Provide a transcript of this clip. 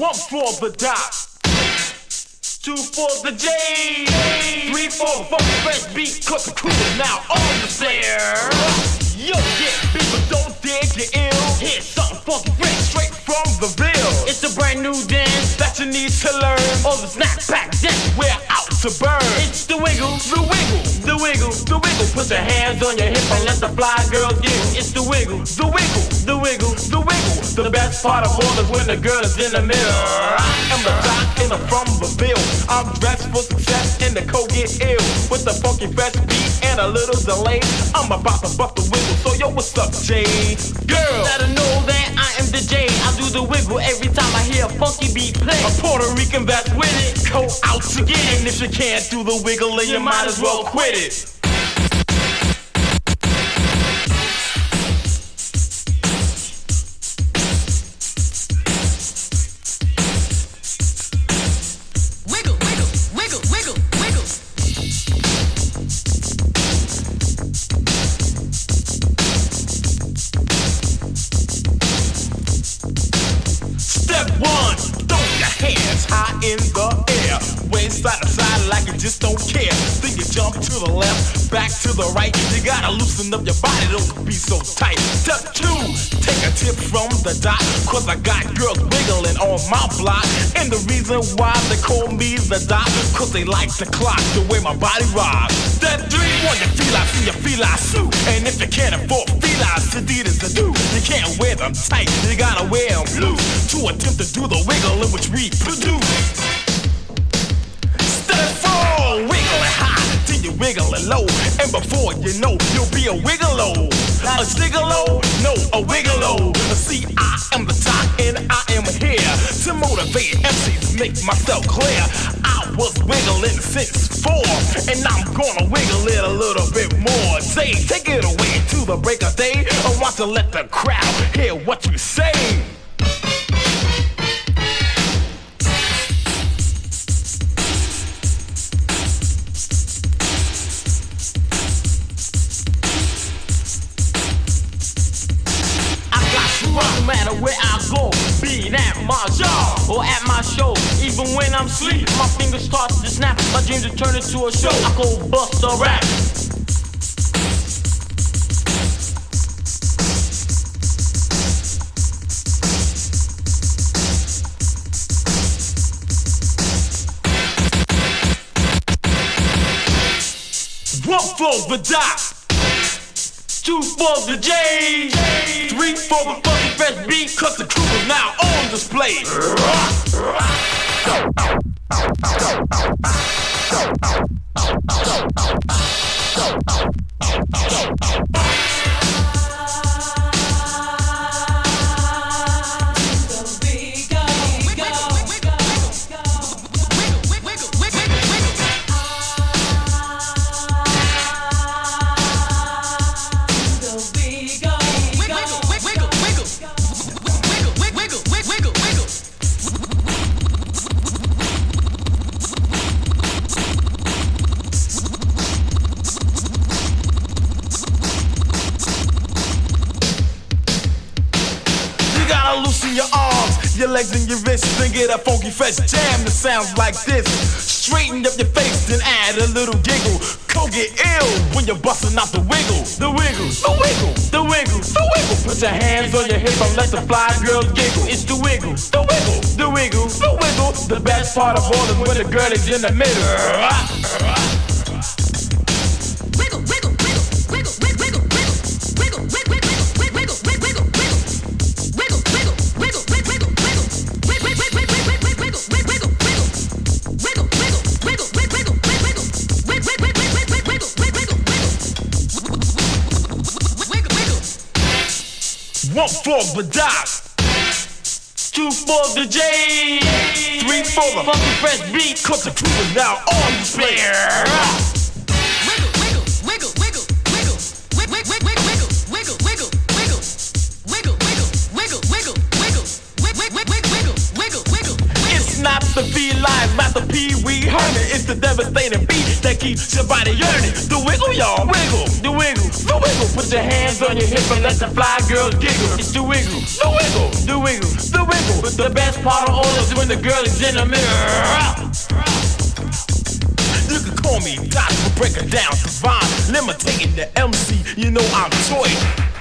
1 for the dot, 2 for the J, 3 for the funky fresh beat, cause the crew is now on the snare. Yo, yeah, people don't dare get ill. Here's something funky fresh straight from the Ville. It's a brand new dance that you need to learn. All the snapback dance, we're out to burn. It's the wiggle, the wiggle, the wiggle, the wiggle. Put your hands on your hip and let the fly girls giggle. It's the wiggle, the wiggle, the wiggle, the wiggle. The best part of all is when the girl is in the middle. I am the doc and I'm from the Ville. I'm dressed for success and the coat get ill. With the funky fresh beat and a little delay, I'm about to buff the wiggle. So yo, what's up, Jay? Girl, let her know that I am the J. I do the wiggle every time I hear a funky beat play. A Puerto Rican that's with it, go out to get it. And if you can't do the wiggle, then you might as well quit it. In the air, wave side to side like you just don't care. Then you jump to the left, back to the right. You gotta loosen up your body, don't be so tight. Step 2, take a tip from the dot, cause I got girls wiggling on my block. And the reason why they call me the dot, cause they like the clock, the way my body rocks. Step 3, want your felines in your feline suit. And if you can't afford felines, Adidas to do, you can't wear them tight, you gotta wear them loose to attempt to do the wiggle in which we produce. Step 4, wiggling high till you wiggling low, and before you know, you'll be a wiggle-o. A gigolo, no, a wiggle-o. See, I am the top and I am here to motivate MCs, make myself clear. I was wiggling since 4, and I'm gonna wiggle it a little bit more. Say, take it away to the break of day. I want to let the crowd hear what you say. No matter where I go, be it at my job or at my show. Even when I'm asleep, my fingers start to snap. My dreams are turn into a show. I go bust a rap. One for the dot, 2 for the J, 3 for the funky fresh beat, cause the crew is now on display. Your arms, your legs and your wrists, then get a funky fresh jam that sounds like this. Straighten up your face, then add a little giggle. Go get ill when you're busting out the wiggle. The wiggle, the wiggle, the wiggle, the wiggle. Put your hands on your hip and let the fly girls giggle. It's the wiggle, the wiggle, the wiggle, the wiggle. The best part of all is when the girl is in the middle. One for the dot, 2 for the J, 3 for the funky fresh beat, cause the crew is now on display. Wiggle, wiggle, wiggle, wiggle, wiggle, wiggle, wiggle, wiggle, wiggle, wiggle, wiggle, wiggle, wiggle, wiggle, wiggle, wiggle, wiggle, wiggle. It's not the feline, not the Pee Wee Herman. It's It's the devastating beat that keeps your body yearning. The wiggle, y'all, wiggle, the wiggle, the wiggle. Put your hands on your hip and let the fly girls giggle. It's the wiggle, the wiggle, the wiggle, the wiggle. But the best part of all is when the girl is in the mirror. You can call me gospel breaker down, divine, limiting the MC. You know I'm Troy.